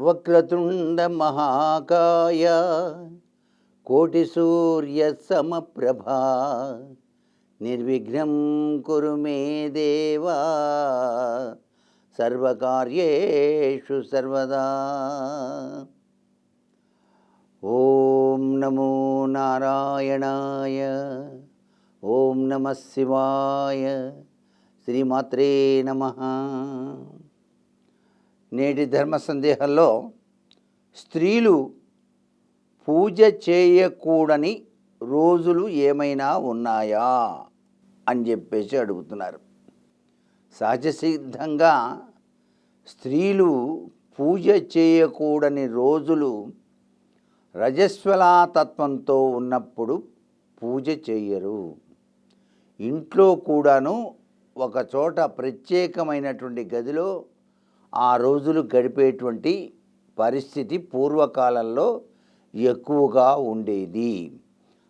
వక్రతుండ మహాకాయ కోటి సూర్య సమప్రభా నిర్విఘ్నం కురు మే దేవా సర్వకార్యేషు సర్వదా. ఓం నమో నారాయణాయ. ఓం నమః శివాయ. శ్రీమాత్రే నమః. నేటి ధర్మ సందేహంలో స్త్రీలు పూజ చేయకూడని రోజులు ఏమైనా ఉన్నాయా అని చెప్పేసి అడుగుతున్నారు. సహజసిద్ధంగా స్త్రీలు పూజ చేయకూడని రోజులు రజస్వలాతత్వంతో ఉన్నప్పుడు పూజ చేయరు. ఇంట్లో కూడాను ఒక చోట ప్రత్యేకమైనటువంటి గదిలో ఆ రోజులు గడిపేటువంటి పరిస్థితి పూర్వకాలంలో ఎక్కువగా ఉండేది.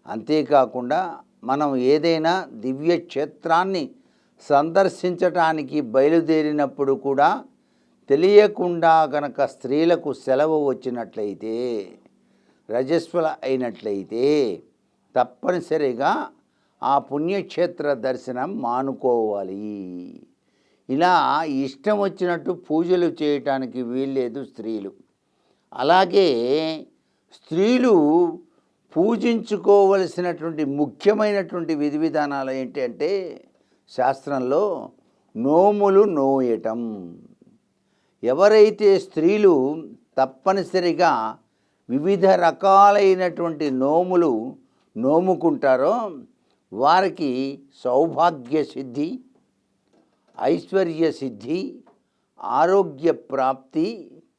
అంతేకాకుండా మనం ఏదైనా దివ్య క్షేత్రాన్ని సందర్శించటానికి బయలుదేరినప్పుడు కూడా తెలియకుండా గనక స్త్రీలకు సెలవు వచ్చినట్లయితే, రజస్వల అయినట్లయితే తప్పనిసరిగా ఆ పుణ్యక్షేత్ర దర్శనం మానుకోవాలి. ఇలా ఇష్టం వచ్చినట్టు పూజలు చేయటానికి వీల్లేదు స్త్రీలు. అలాగే స్త్రీలు పూజించుకోవలసినటువంటి ముఖ్యమైనటువంటి విధి విధానాలు ఏంటి అంటే, శాస్త్రంలో నోములు నోయటం. ఎవరైతే స్త్రీలు తప్పనిసరిగా వివిధ రకాలైనటువంటి నోములు నోముకుంటారో వారికి సౌభాగ్య సిద్ధి, ఐశ్వర్య సిద్ధి, ఆరోగ్య ప్రాప్తి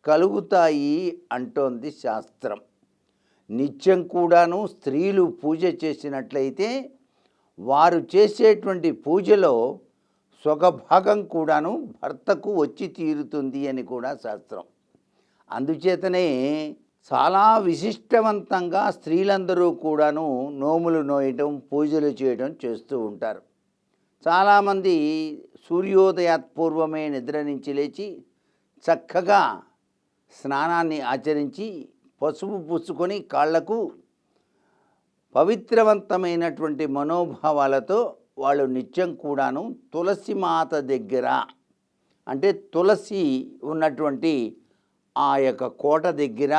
కలుగుతాయి అంటోంది శాస్త్రం. నిత్యం కూడాను స్త్రీలు పూజ చేసినట్లయితే వారు చేసేటువంటి పూజలో స్వగభాగం కూడాను భర్తకు వచ్చి తీరుతుంది అని కూడా శాస్త్రం. అందుచేతనే చాలా విశిష్టవంతంగా స్త్రీలందరూ కూడాను నోములు నోయటం, పూజలు చేయడం చేస్తూ ఉంటారు. చాలామంది సూర్యోదయాత్పూర్వమే నిద్ర నుంచి లేచి చక్కగా స్నానాన్ని ఆచరించి పసుపు పూసుకొని కాళ్లకు పవిత్రవంతమైనటువంటి మనోభావాలతో వాళ్ళు నిత్యం కూడాను తులసి మాత దగ్గర, అంటే తులసి ఉన్నటువంటి ఆ యొక్క కోట దగ్గర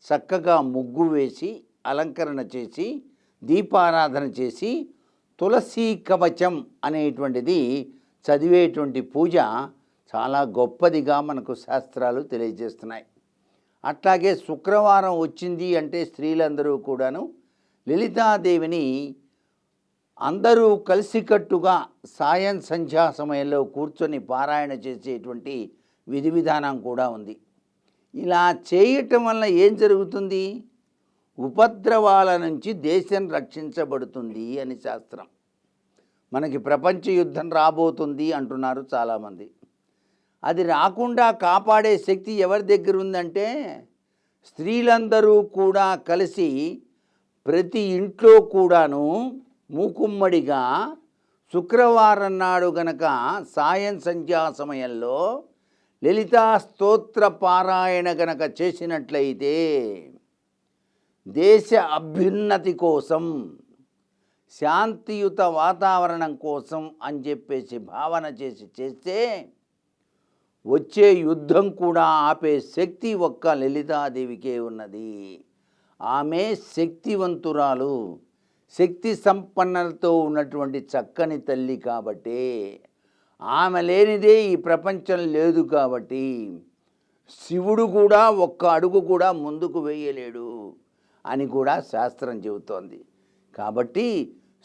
చక్కగా ముగ్గు వేసి అలంకరణ చేసి దీపారాధన చేసి తులసి కవచం అనేటువంటిది చదివేటువంటి పూజ చాలా గొప్పదిగా మనకు శాస్త్రాలు తెలియజేస్తున్నాయి. అట్లాగే శుక్రవారం వచ్చింది అంటే స్త్రీలందరూ కూడాను లలితాదేవిని అందరూ కలిసికట్టుగా సాయం సంధ్యా సమయంలో కూర్చొని పారాయణ చేసేటువంటి విధి విధానం కూడా ఉంది. ఇలా చేయటం వల్ల ఏం జరుగుతుంది? ఉపద్రవాల నుంచి దేశం రక్షించబడుతుంది అని శాస్త్రం. మనకి ప్రపంచ యుద్ధం రాబోతుంది అంటున్నారు చాలామంది. అది రాకుండా కాపాడే శక్తి ఎవరి దగ్గర ఉందంటే, స్త్రీలందరూ కూడా కలిసి ప్రతి ఇంట్లో కూడాను మూకుమ్మడిగా శుక్రవారం నాడు గనక సాయం సంధ్యా సమయంలో లలితా స్తోత్ర పారాయణ గనక చేసినట్లయితే దేశ అభ్యున్నతి కోసం, శాంతియుత వాతావరణం కోసం అని చెప్పేసి భావన చేస్తే వచ్చే యుద్ధం కూడా ఆపే శక్తి ఒక్క లలితాదేవికే ఉన్నది. ఆమె శక్తివంతురాలు, శక్తి సంపన్నలతో ఉన్నటువంటి చక్కని తల్లి కాబట్టి, ఆమె లేనిదే ఈ ప్రపంచం లేదు కాబట్టి శివుడు కూడా ఒక్క అడుగు కూడా ముందుకు వేయలేడు అని కూడా శాస్త్రం చెబుతోంది. కాబట్టి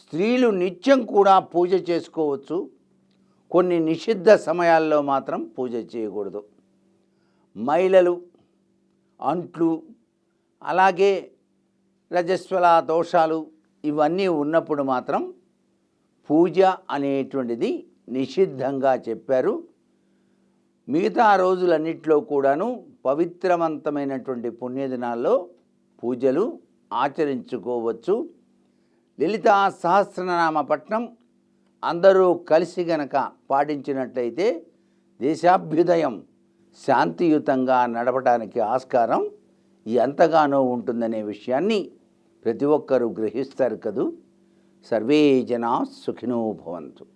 స్త్రీలు నిత్యం కూడా పూజ చేసుకోవచ్చు. కొన్ని నిషిద్ధ సమయాల్లో మాత్రం పూజ చేయకూడదు. మహిళలు అంట్లు, అలాగే రజస్వల దోషాలు ఇవన్నీ ఉన్నప్పుడు మాత్రం పూజ అనేటువంటిది నిషిద్ధంగా చెప్పారు. మిగతా రోజులన్నిట్లో కూడాను పవిత్రవంతమైనటువంటి పుణ్యదినాల్లో పూజలు ఆచరించుకోవచ్చు. లలితా సహస్రనామ పఠనం అందరూ కలిసి గనక పాటించినట్లయితే దేశాభ్యుదయం శాంతియుతంగా నడపడానికి ఆస్కారం ఎంతగానో ఉంటుందనే విషయాన్ని ప్రతి ఒక్కరూ గ్రహిస్తారు కదూ. సర్వే జనా సుఖినో భవంతు.